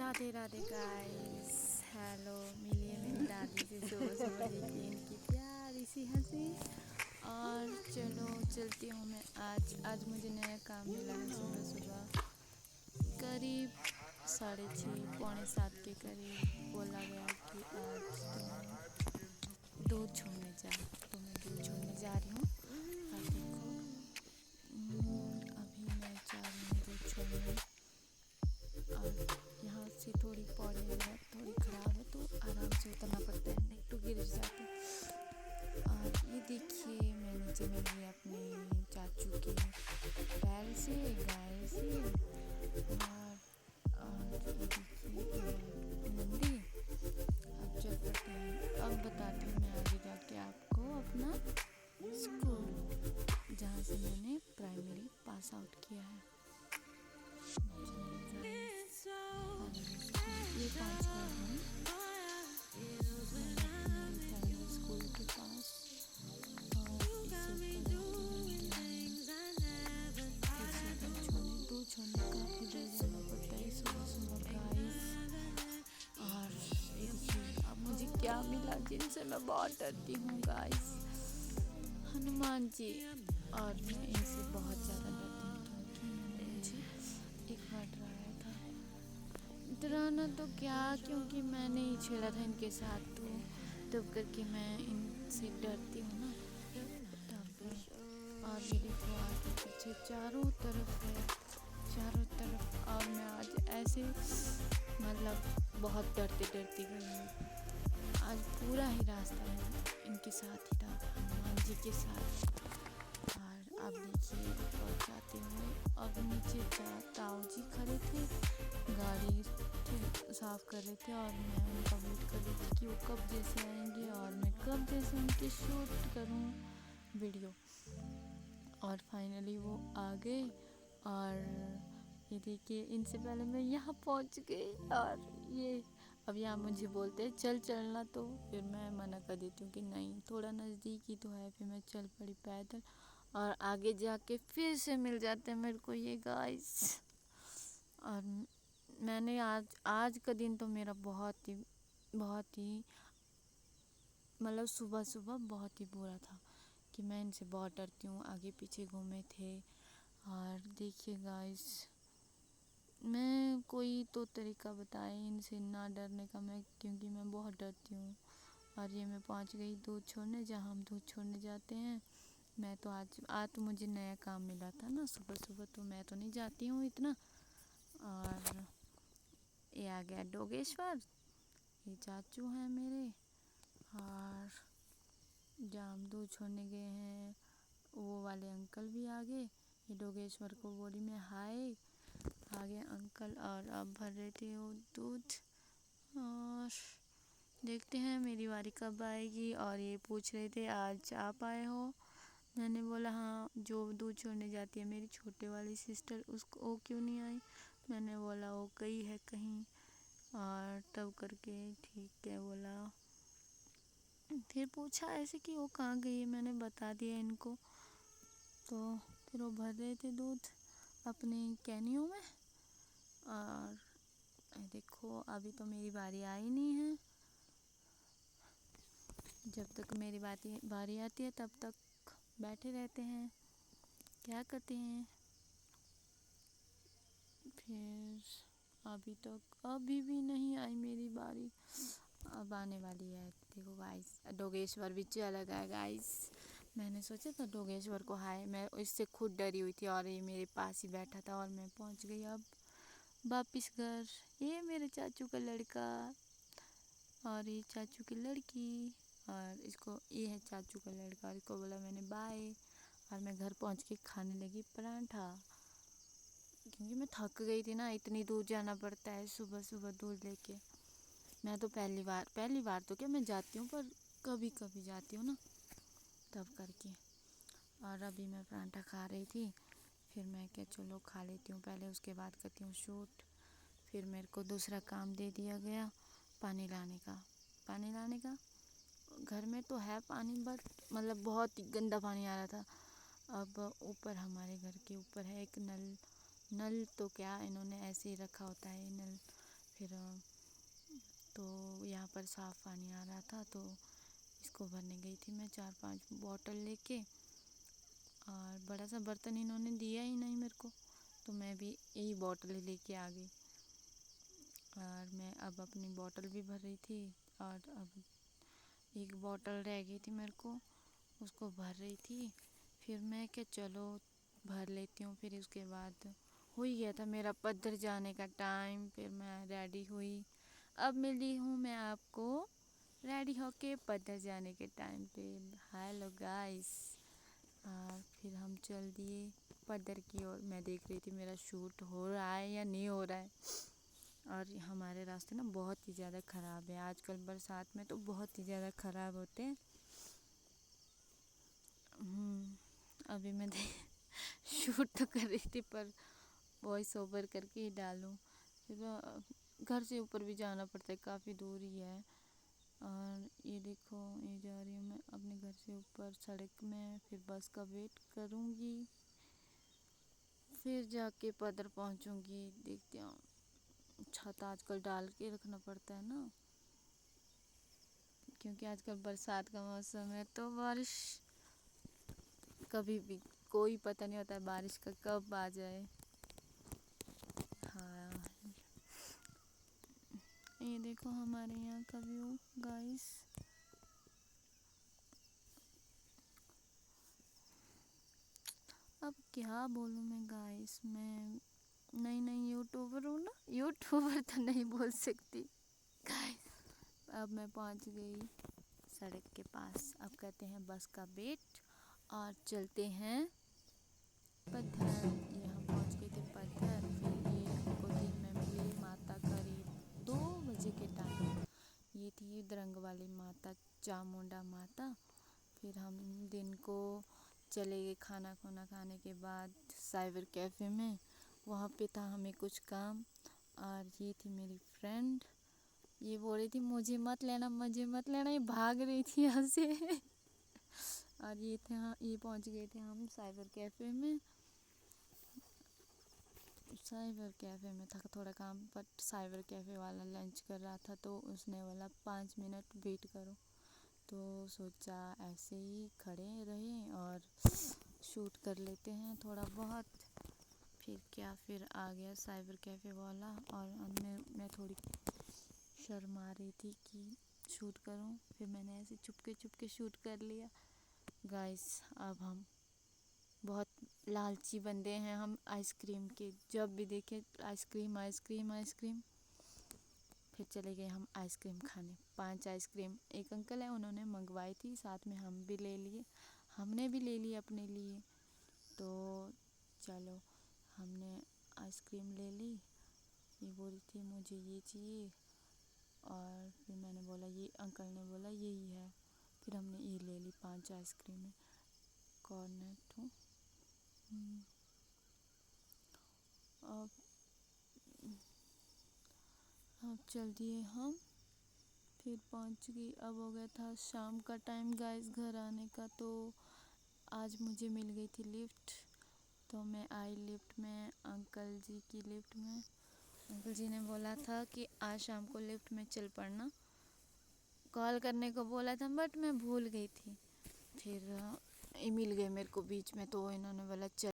Radhe Radhe guys. Hello, मिलिए मेरी दादी से सुबह सुबह, देखिए इनकी प्यारी सी हंसी। और चलो चलती हूँ मैं। आज मुझे नया काम मिला है। सुबह सुबह करीब 6:30 पौने 7 के करीब बोला गया कि आज तुम दूध छोड़ने जाओ। तो मैं दूध छोड़ने जा रही हूँ। और देखो अभी मैं जा रही हूँ दूध छोड़ने। और यहाँ से थोड़ी पौड़ी है, थोड़ी ख़राब है, तो आराम से उतरना पड़ता है, नहीं तो गिर जाते। और ये देखिए मैं नीचे मिल गई अपने चाचू के बैल से, गाय से। और ये देखिए मंडी। अब चल पड़ते हैं। अब बताती हूँ मैं आगे जाके आपको अपना स्कूल, जहाँ से मैंने प्राइमरी पास आउट किया है। ये पहुँच गए हम प्राइमरी स्कूल के पास। और दूध छोड़ने काफ़ी दूर जाना पड़ता है सुबह सुबह गाइस। और ये देखिए अब मुझे क्या मिला जिनसे मैं बहुत डरती हूँ गाइस, हनुमान जी। और मैं इनसे बहुत ज़्यादा डरती हूँ क्योंकि मैंने मुझे एक बार डराया था। डराना तो क्या, क्योंकि मैंने ही छेड़ा था इनके साथ, तो तब करके मैं इनसे डरती हूँ ना, तब। और ये देखो आगे पीछे चारों तरफ है, चारों तरफ। और मैं आज ऐसे मतलब बहुत डरते डरते गई हूँ। आज पूरा ही रास्ता है इनके साथ ही था, हनुमान जी के साथ। और अब देखिए पहुँचाते हुए, अब नीचे ताऊ जी खड़े थे, गाड़ी साफ़ कर रहे थे। और मैं उनका वेट कर रही थी कि वो कब जैसे आएंगे और मैं कब जैसे उनकी शूट करूं वीडियो। और फाइनली वो आ गए। और ये देखिए इनसे पहले मैं यहाँ पहुँच गई। और ये अब यहाँ मुझे बोलते हैं चल चलना, तो फिर मैं मना कर देती हूँ कि नहीं, थोड़ा नज़दीक ही तो है। फिर मैं चल पड़ी पैदल। और आगे जाके फिर से मिल जाते हैं मेरे को ये गाइस। और मैंने आज का दिन तो मेरा बहुत ही मतलब सुबह सुबह बहुत ही बुरा था कि मैं इनसे बहुत डरती हूँ। आगे पीछे घूमे थे। और देखिए गाइस, मैं कोई तो तरीका बताए इनसे ना डरने का, मैं क्योंकि मैं बहुत डरती हूँ। और ये मैं पहुँच गई दूध छोड़ने, जहाँ हम दूध छोड़ने जाते हैं। मैं तो आज तो मुझे नया काम मिला था ना सुबह सुबह, तो मैं तो नहीं जाती हूँ इतना। और ये आ गया डोगेश्वर, ये चाचू हैं मेरे। और जहाँ हम दूध छोड़ने गए हैं वो वाले अंकल भी आ गए। ये डोगेश्वर को बोली मैं हाय, आ गए अंकल। और अब भर रहे थे वो दूध। और देखते हैं मेरी बारी कब आएगी। और ये पूछ रहे थे आज आप आए हो। मैंने बोला हाँ, जो दूध छोड़ने जाती है मेरी छोटे वाली सिस्टर, उसको वो क्यों नहीं आई। मैंने बोला वो गई है कहीं। और तब करके ठीक है बोला। फिर पूछा ऐसे कि वो कहाँ गई है, मैंने बता दिया इनको। तो फिर वो भर रहे थे दूध अपने कैनियों में। और देखो अभी तो मेरी बारी आई नहीं है। जब तक मेरी बारी आती है तब तक बैठे रहते हैं, क्या करते हैं। फिर अभी भी नहीं आई मेरी बारी, अब आने वाली है। देखो गाइस, डोगेश्वर भी चला गया गाइस। मैंने सोचा था डोगेश्वर को हाय, मैं इससे खुद डरी हुई थी और ये मेरे पास ही बैठा था। और मैं पहुंच गई अब वापस घर। ये मेरे चाचू का लड़का और ये चाचू की लड़की। और इसको, ये है चाचू का लड़का, और इसको बोला मैंने बाय। और मैं घर पहुंच के खाने लगी परांठा, क्योंकि मैं थक गई थी ना, इतनी दूर जाना पड़ता है सुबह सुबह दूध लेके। मैं तो पहली बार तो क्या मैं जाती हूँ, पर कभी कभी जाती हूँ ना, तब करके। और अभी मैं परांठा खा रही थी, फिर मैं क्या चलो खा लेती हूँ पहले, उसके बाद करती हूँ शूट। फिर मेरे को दूसरा काम दे दिया गया पानी लाने का। घर में तो है पानी, बट मतलब बहुत ही गंदा पानी आ रहा था। अब ऊपर हमारे घर के ऊपर है एक नल तो क्या इन्होंने ऐसे ही रखा होता है नल, फिर तो यहाँ पर साफ़ पानी आ रहा था तो इसको भरने गई थी मैं 4-5 बॉटल लेके। और बड़ा सा बर्तन इन्होंने दिया ही नहीं मेरे को, तो मैं भी यही बॉटल ही लेके आ गई। और मैं अब अपनी बॉटल भी भर रही थी और अब एक बॉटल रह गई थी मेरे को, उसको भर रही थी। फिर मैं क्या चलो भर लेती हूँ। फिर उसके बाद हो ही गया था मेरा पद्दर जाने का टाइम। फिर मैं रेडी हुई, अब मिली हूँ मैं आपको रेडी होके पद्दर जाने के टाइम पे। Hello guys. और फिर हम चल दिए पद्दर की ओर। मैं देख रही थी मेरा शूट हो रहा है या नहीं हो रहा है। और हमारे रास्ते ना बहुत ही ज़्यादा ख़राब है आजकल, बरसात में तो बहुत ही ज़्यादा ख़राब होते हैं। अभी मैं शूट तो कर रही थी पर वॉइस ओवर करके ही डालूं। फिर घर से ऊपर भी जाना पड़ता है, काफ़ी दूरी है। और ये देखो ये जा रही हूँ मैं अपने घर से ऊपर सड़क में, फिर बस का वेट करूँगी, फिर जाके पद्दर पहुँचूँगी। देखते हैं, छत आजकल डाल के रखना पड़ता है ना, क्योंकि आजकल बरसात का मौसम है तो बारिश कभी भी कोई पता नहीं होता है बारिश का कब आ जाए। हाँ, ये देखो हमारे यहाँ का व्यू गाइस। अब क्या बोलूँ मैं गाइस, मैं नई यूट्यूबर हूँ ना, यूट्यूबर तो नहीं बोल सकती गाइस। अब मैं पहुँच गई सड़क के पास। अब करते हैं बस का वेट और चलते हैं पद्दर। ये हम पहुँच गए थे पद्दर। फिर ये हमको दिन में मिली माता करीब 2 बजे के टाइम। ये थी द्रंग वाली माता, चामुंडा माता। फिर हम दिन को चले गए खाना खुना खाने के बाद साइबर कैफ़े में, वहाँ पे था हमें कुछ काम। और ये थी मेरी फ्रेंड, ये बोल रही थी मुझे मत लेना मुझे मत लेना, ये भाग रही थी यहाँ से। और ये थे हाँ, ये पहुँच गए थे हम साइबर कैफ़े में। साइबर कैफ़े में था थोड़ा काम, बट साइबर कैफ़े वाला लंच कर रहा था तो उसने बोला 5 मिनट वेट करो। तो सोचा ऐसे ही खड़े रहे और शूट कर लेते हैं थोड़ा बहुत। फिर क्या, फिर आ गया साइबर कैफ़े वाला और मैं थोड़ी शर्मा रही थी कि शूट करूं। फिर मैंने ऐसे चुपके शूट कर लिया गाइस। अब हम बहुत लालची बंदे हैं हम आइसक्रीम के, जब भी देखे आइसक्रीम आइसक्रीम आइसक्रीम। फिर चले गए हम आइसक्रीम खाने। 5 आइसक्रीम एक अंकल है उन्होंने मंगवाई थी, साथ में हम भी ले लिए, हमने भी ले ली अपने लिए। तो चलो हमने आइसक्रीम ले ली। ये बोली थी मुझे ये चाहिए और फिर मैंने बोला, ये अंकल ने बोला यही है। फिर हमने ये ले ली 5 आइसक्रीम कॉर्नेटो। अब चल दिए हम, फिर पहुंच गई। अब हो गया था शाम का टाइम गाइस घर आने का। तो आज मुझे मिल गई थी लिफ्ट, तो मैं आई लिफ्ट में, अंकल जी की लिफ्ट में। अंकल जी ने बोला था कि आज शाम को लिफ्ट में चल पड़ना, कॉल करने को बोला था बट मैं भूल गई थी। फिर ये मिल गए मेरे को बीच में, तो इन्होंने बोला चल